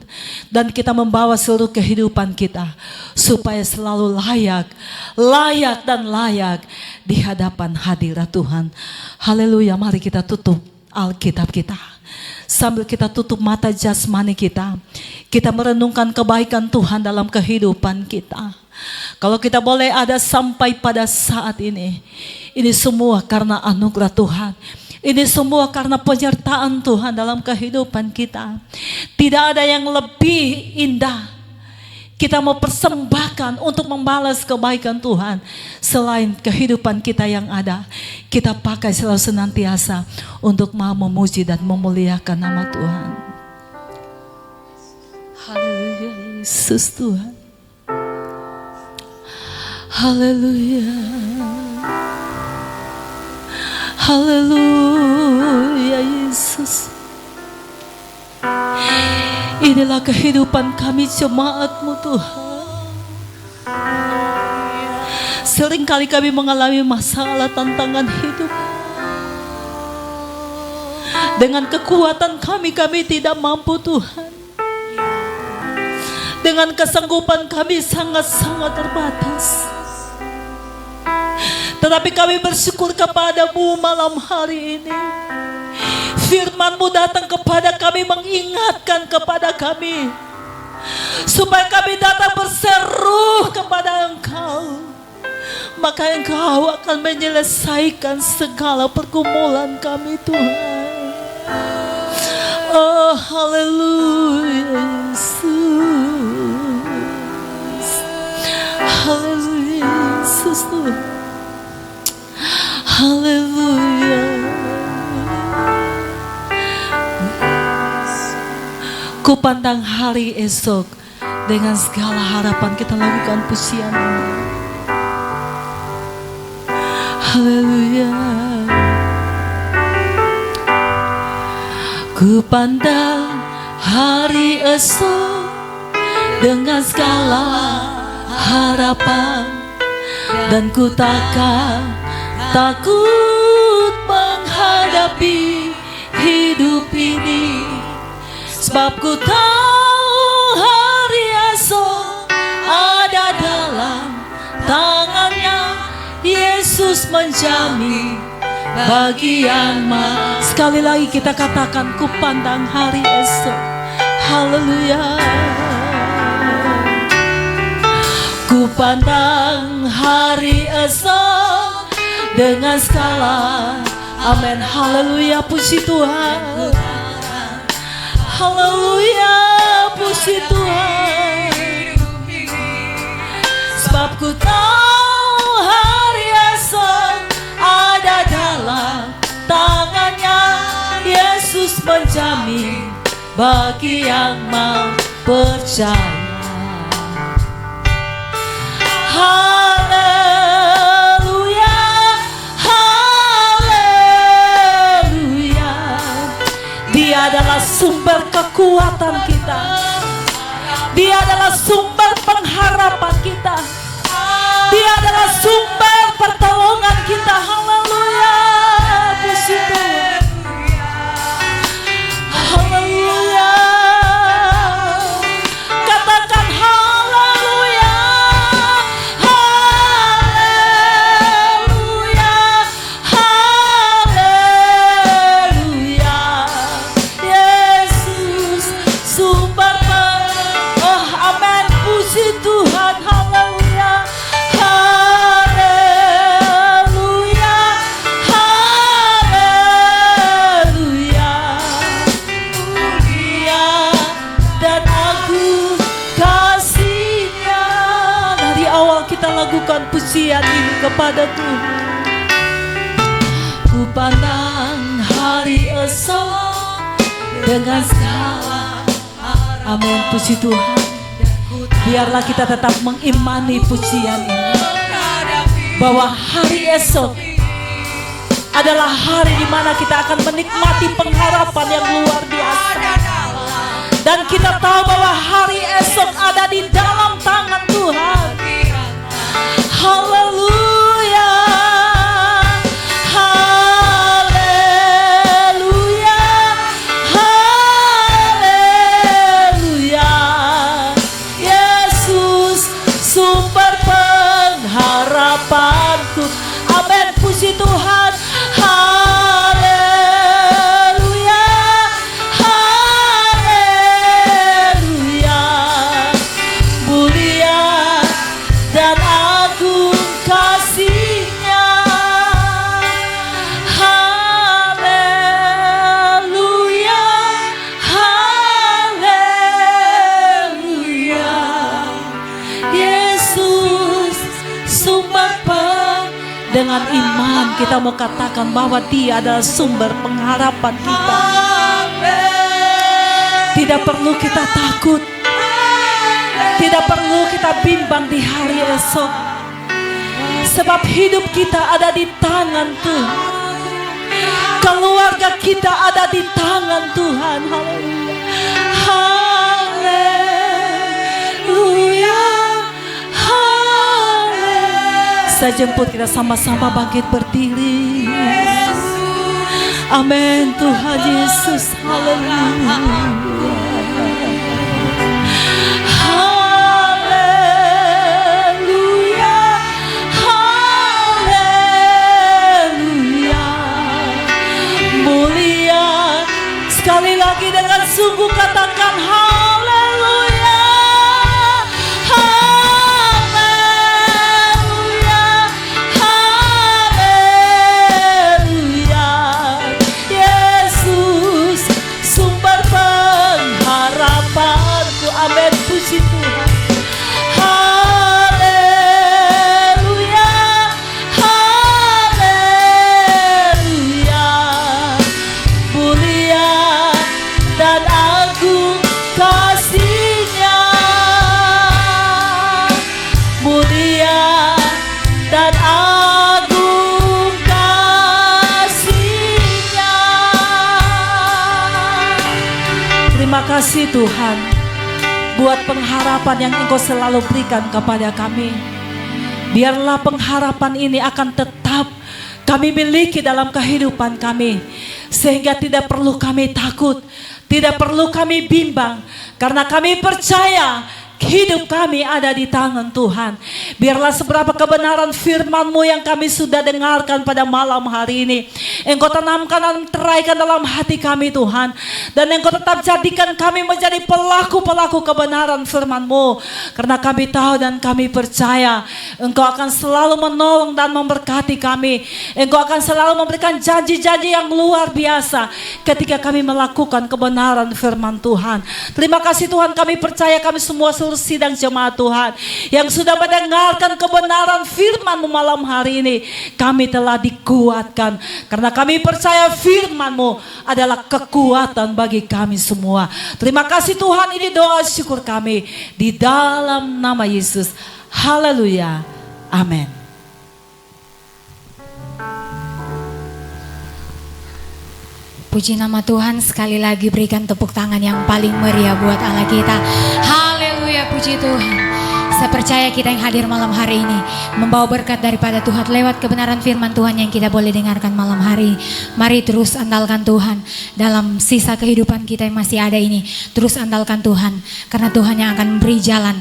Dan kita membawa seluruh kehidupan kita supaya selalu layak dan layak di hadapan hadirat Tuhan. Haleluya, mari kita tutup Alkitab kita. Sambil kita tutup mata jasmani kita, kita merenungkan kebaikan Tuhan dalam kehidupan kita. Kalau kita boleh ada sampai pada saat ini semua karena anugerah Tuhan. Ini semua karena penyertaan Tuhan dalam kehidupan kita. Tidak ada yang lebih indah kita mau persembahkan untuk membalas kebaikan Tuhan selain kehidupan kita yang ada. Kita pakai selalu senantiasa untuk mau memuji dan memuliakan nama Tuhan. Haleluya, Yesus Tuhan. Haleluya. Haleluya, Yesus. Inilah kehidupan kami jemaat-Mu Tuhan. Seringkali kami mengalami masalah tantangan hidup. Dengan kekuatan kami tidak mampu Tuhan. Dengan kesanggupan kami sangat-sangat terbatas. Tetapi kami bersyukur kepada-Mu malam hari ini. Firman-Mu datang kepada kami, mengingatkan kepada kami, supaya kami datang berseru kepada Engkau. Maka Engkau akan menyelesaikan segala pergumulan kami Tuhan. Oh haleluya Yesus. Haleluya Yesus Tuhan. Haleluya. Kupandang hari esok dengan segala harapan kita lakukan pujian ini. Haleluya. Kupandang hari esok dengan segala harapan, dan ku takkan takut menghadapi hidup ini. Sebab ku tahu hari esok ada dalam tangan Yesus menjamin bagian sekali lagi kita katakan, ku pandang hari esok. Haleluya. Ku pandang hari esok dengan skala. Amin. Haleluya, puji Tuhan. Haleluya, puji Tuhan. Sebab ku tahu hari esok ada dalam tangannya. Yesus menjamin bagi yang mau percaya. Haleluya, haleluya. Dia adalah sumber kekuatan kita. Dia adalah sumber pengharapan kita. Dia adalah sumber pertolongan kita. Haleluya, puji Tuhan. Haleluya. Katakan haleluya. Haleluya. Haleluya. Yesus sumber amin, puji Tuhan. Haleluya. Haleluya. Haleluya. Mulia dan agung kasih-Nya. Dari awal kita lakukan pujian ini kepada Tuhan. Ku pandang hari esok dengan segala. Amin, puji Tuhan. Biarlah kita tetap mengimani pujian ini, bahwa hari esok adalah hari di mana kita akan menikmati pengharapan yang luar biasa. Dan kita tahu bahwa hari esok ada di dalam tangan Tuhan. Haleluya. Haleluya. Haleluya. Yesus sumber pengharapanku. Amin, puji Tuhan. Haleluya. Haleluya. Mulia dan agung kasih-Nya. Haleluya. Haleluya. Yesus sumber dengan iman kita mau katakan bahwa Dia adalah sumber pengharapan kita. Tidak perlu kita takut. Tidak perlu kita bimbang di hari esok. Sebab hidup kita ada di tangan Tuhan. Keluarga kita ada di tangan Tuhan. Haleluya. Haleluya. Saya jemput kita sama-sama bangkit berdiri. Amin, Tuhan Yesus. Haleluya. Haleluya. Haleluya. Mulia. Sekali lagi dengan sungguh katakan haleluya. Haleluya. Haleluya. Yesus sumber pengharapanku. Amin, puji Tuhan. Haleluya. Haleluya. Mulia dan agung kasih-Nya. Mulia dan agung kasih-Nya. Terima kasih Tuhan buat pengharapan yang Engkau selalu berikan kepada kami. Biarlah pengharapan ini akan tetap kami miliki dalam kehidupan kami, sehingga tidak perlu kami takut, tidak perlu kami bimbang, karena kami percaya hidup kami ada di tangan Tuhan. Biarlah seberapa kebenaran firman-Mu yang kami sudah dengarkan pada malam hari ini, Engkau tanamkan dan teraikan dalam hati kami Tuhan. Dan Engkau tetap jadikan kami menjadi pelaku-pelaku kebenaran firman-Mu. Karena kami tahu dan kami percaya Engkau akan selalu menolong dan memberkati kami. Engkau akan selalu memberikan janji-janji yang luar biasa ketika kami melakukan kebenaran firman Tuhan. Terima kasih Tuhan, kami percaya kami semua seluruh sidang jemaat Tuhan yang sudah mendengarkan kebenaran firman-Mu malam hari ini, kami telah dikuatkan karena kami percaya firman-Mu adalah kekuatan bagi kami semua. Terima kasih Tuhan, ini doa syukur kami di dalam nama Yesus. Haleluya. Amin. Puji nama Tuhan, sekali lagi berikan tepuk tangan yang paling meriah buat Allah kita. Haleluya, puji Tuhan. Saya percaya kita yang hadir malam hari ini membawa berkat daripada Tuhan lewat kebenaran firman Tuhan yang kita boleh dengarkan malam hari. Mari terus andalkan Tuhan dalam sisa kehidupan kita yang masih ada ini. Terus andalkan Tuhan, karena Tuhan yang akan memberi jalan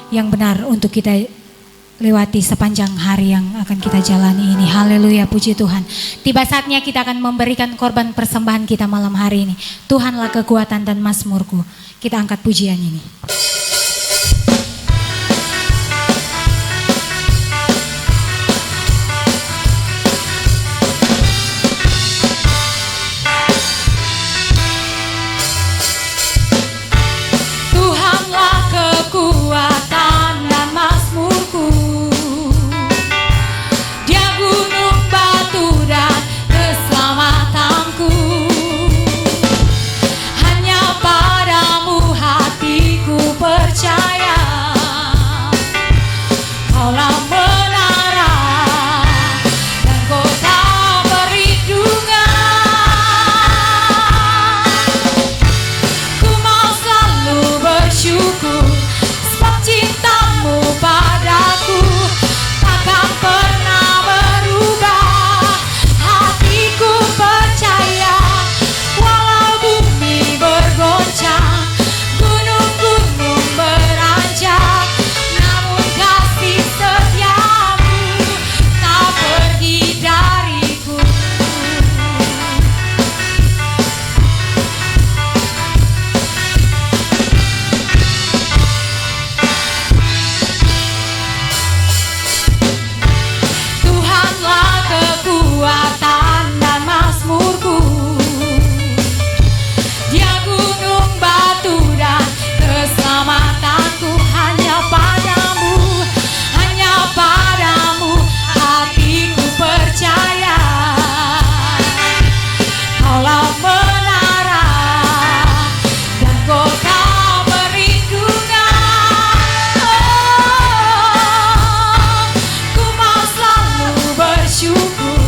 yang benar untuk kita lewati sepanjang hari yang akan kita jalani ini. Haleluya, puji Tuhan. Tiba saatnya kita akan memberikan korban persembahan kita malam hari ini. Tuhanlah kekuatan dan mazmurku. Kita angkat pujian ini. Tuhanlah kekuatan dan mazmurku. Dia gunung batu dan keselamatanku. Hanya padamu hatiku percaya. Kaulah menara dan kota perlindungan. Ku mau selalu bersyukur sebab cintamu padaku takkan pernah berubah. Hatiku percaya walau bumi bergoncang, gunung-gunung beranjak, namun kasih setiamu tak pergi dariku. Tuhanlah kekuatan dan mazmurku. Dia gunung batu dan keselamatanku. Hanya padamu hatiku percaya. Kaulah menara dan kota perlindungan. Ku mau selalu bersyukur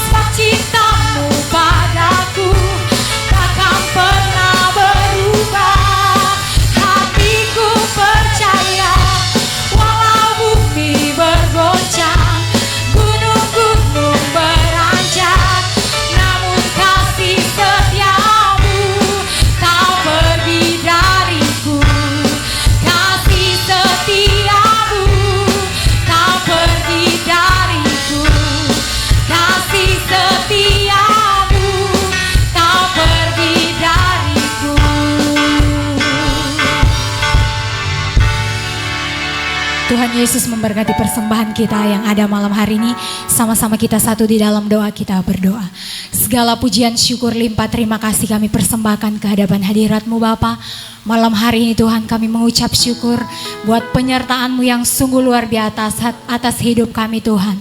sebab cintamu padaku takkan pernah berubah. Hatiku percaya walau bumi bergoncang, gunung-gunung beranjak, namun kasih setiamu tak pergi dariku. Kasih setiamu tak pergi dariku. Kasih setiamu tak pergi dariku. Tuhan Yesus memberkati persembahan kita yang ada malam hari ini. Sama-sama kita satu di dalam doa, kita berdoa. Segala pujian syukur limpah terima kasih kami persembahkan ke hadapan hadirat-Mu Bapa. Malam hari ini Tuhan kami mengucap syukur buat penyertaan-Mu yang sungguh luar biasa atas hidup kami Tuhan.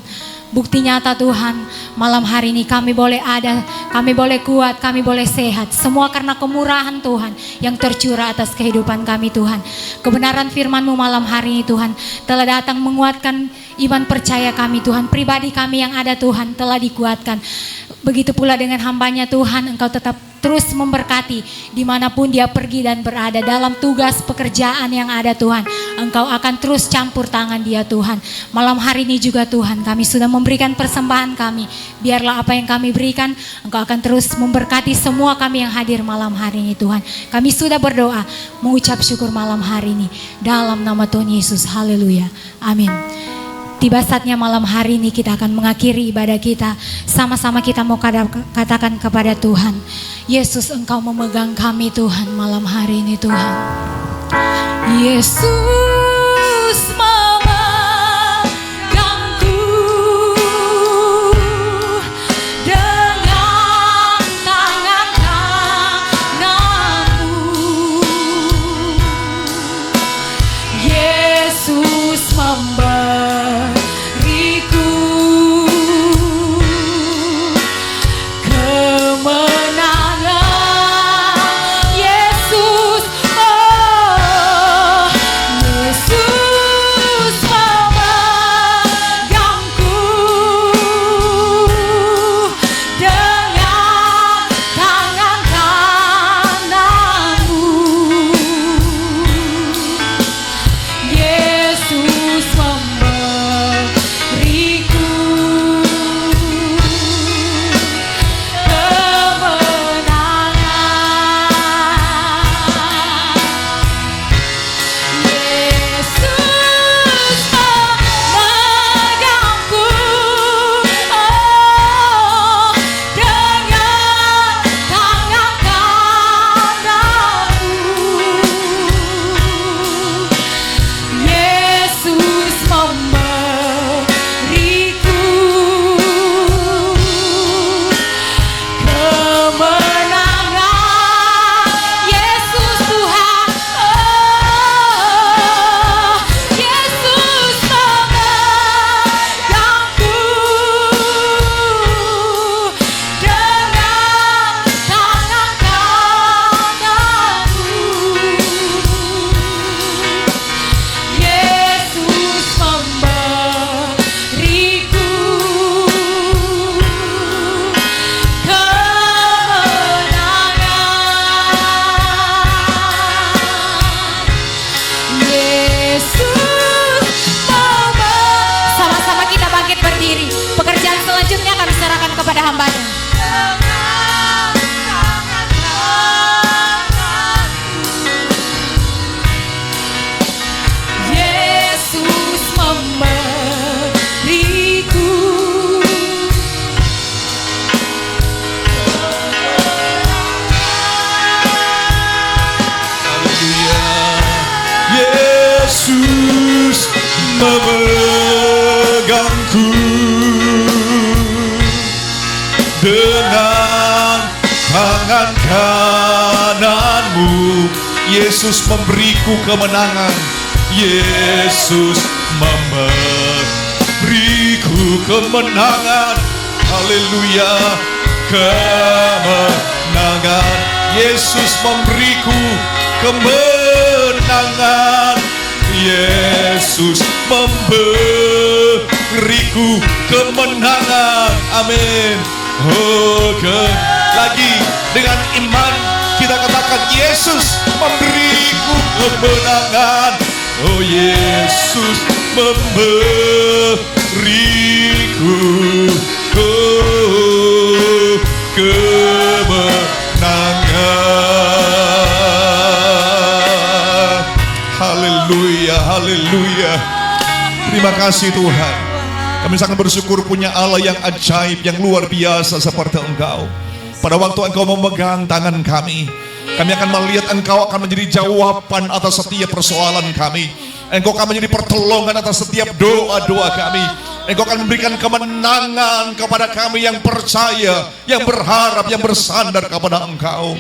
Bukti nyata Tuhan, malam hari ini kami boleh ada, kami boleh kuat, kami boleh sehat. Semua karena kemurahan Tuhan yang tercurah atas kehidupan kami Tuhan. Kebenaran firman-Mu malam hari ini Tuhan telah datang menguatkan iman percaya kami Tuhan. Pribadi kami yang ada Tuhan telah dikuatkan. Begitu pula dengan hamba-Nya Tuhan, Engkau tetap terus memberkati dimanapun dia pergi dan berada dalam tugas pekerjaan yang ada Tuhan. Engkau akan terus campur tangan dia Tuhan. Malam hari ini juga Tuhan, kami sudah memberikan persembahan kami. Biarlah apa yang kami berikan, Engkau akan terus memberkati semua kami yang hadir malam hari ini Tuhan. Kami sudah berdoa, mengucap syukur malam hari ini. Dalam nama Tuhan Yesus, haleluya, amin. Tiba saatnya malam hari ini kita akan mengakhiri ibadah kita. Sama-sama kita mau katakan kepada Tuhan, Yesus, Engkau memegang kami Tuhan malam hari ini Tuhan. Yesus memegangku dengan tangan kananmu. Yesus memberiku kemenangan. Yesus, oh, Yesus memegangku dengan tangan kananmu. Yesus memberiku kemenangan. Yesus memegangku, oh, dengan tangan kananmu. Yesus memberiku kemenangan. Yesus Tuhan, oh, Yesus memegangku dengan tangan kananmu. Yesus memberiku kemenangan. Yesus sama-sama kita bangkit berdiri. Pekerjaan selanjutnya kami serahkan kepada hamba-Nya. Yesus memberiku Haleluya. Yesus memegangku dengan tangan kananmu. Yesus memberiku kemenangan. Yesus memberiku kemenangan. Haleluya. Kemenangan. Yesus memberiku kemenangan. Yesus memberiku kemenangan. Amin. Oh, lagi dengan iman kita katakan, Yesus memberiku kemenangan. Oh, Yesus memberiku kemenangan. Haleluya, haleluya. Terima kasih Tuhan. Kami sangat bersyukur punya Allah yang ajaib, yang luar biasa seperti Engkau. Pada waktu Engkau memegang tangan kami akan melihat Engkau akan menjadi jawaban atas setiap persoalan kami. Engkau akan menjadi pertolongan atas setiap doa-doa kami. Engkau akan memberikan kemenangan kepada kami yang percaya, yang berharap, yang bersandar kepada Engkau.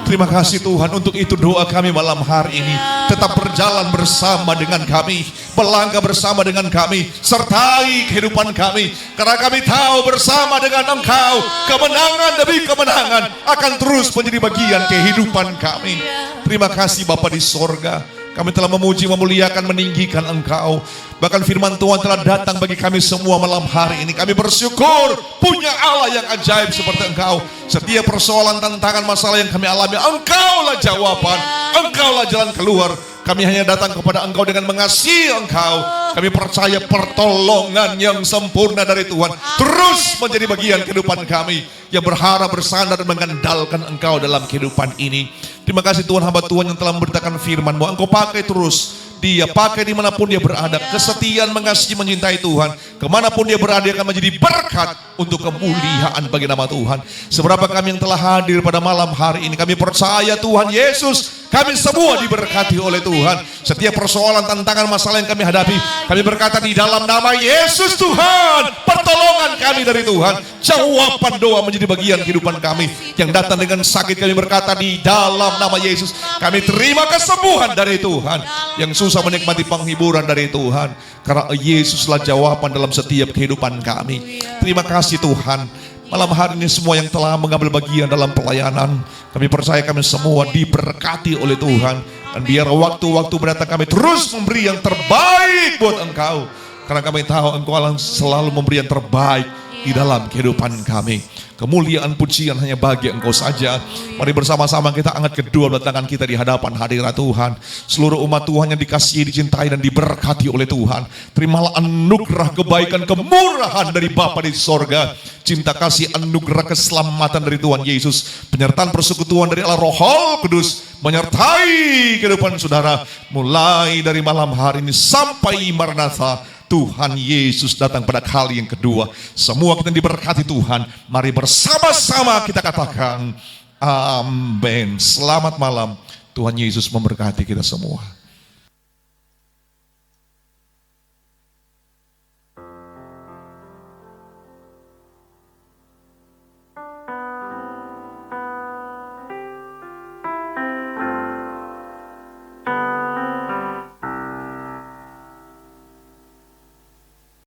Terima kasih Tuhan, untuk itu doa kami malam hari ini. Tetap berjalan bersama dengan kami, melangkah bersama dengan kami, sertai kehidupan kami. Karena kami tahu bersama dengan Engkau, kemenangan demi kemenangan akan terus menjadi bagian kehidupan kami. Terima kasih Bapa di sorga. Kami telah memuji, memuliakan, meninggikan Engkau. Bahkan firman Tuhan telah datang bagi kami semua malam hari ini. Kami bersyukur punya Allah yang ajaib seperti Engkau. Setiap persoalan, tantangan, masalah yang kami alami, Engkaulah jawaban, Engkaulah jalan keluar. Kami hanya datang kepada Engkau dengan mengasihi Engkau. Kami percaya pertolongan yang sempurna dari Tuhan terus menjadi bagian kehidupan kami yang berharap, bersandar dan mengandalkan Engkau dalam kehidupan ini. Terima kasih Tuhan, hamba Tuhan yang telah memberitakan firman-Mu. Engkau pakai terus dia, pakai dimanapun dia berada. Kesetiaan, mengasihi, mencintai Tuhan. Kemanapun dia berada, dia akan menjadi berkat untuk kemuliaan bagi nama Tuhan. Seberapa kami yang telah hadir pada malam hari ini, kami percaya Tuhan Yesus, kami semua diberkati oleh Tuhan. Setiap persoalan, tantangan, masalah yang kami hadapi, kami berkata di dalam nama Yesus Tuhan, pertolongan kami dari Tuhan. Jawaban doa menjadi bagian kehidupan kami. Yang datang dengan sakit, kami berkata di dalam nama Yesus, kami terima kesembuhan dari Tuhan. Yang susah menikmati penghiburan dari Tuhan, karena Yesuslah jawaban dalam setiap kehidupan kami. Terima kasih Tuhan. Malam hari ini semua yang telah mengambil bagian dalam pelayanan, kami percaya kami semua diberkati oleh Tuhan. Dan biar waktu-waktu mendatang kami terus memberi yang terbaik buat Engkau, karena kami tahu Engkau selalu memberi yang terbaik di dalam kehidupan kami. Kemuliaan pujian hanya bagi Engkau saja. Mari bersama-sama kita angkat kedua belah tangan kita di hadapan hadirat Tuhan. Seluruh umat Tuhan yang dikasihi, dicintai dan diberkati oleh Tuhan, terimalah anugerah kebaikan, kemurahan dari Bapa di sorga, cinta kasih, anugerah keselamatan dari Tuhan Yesus, penyertaan persekutuan dari Allah Roh Kudus menyertai kehidupan saudara mulai dari malam hari ini sampai Maranatha. Tuhan Yesus datang pada kali yang kedua. Semua kita diberkati Tuhan. Mari bersama-sama kita katakan amin. Selamat malam. Tuhan Yesus memberkati kita semua.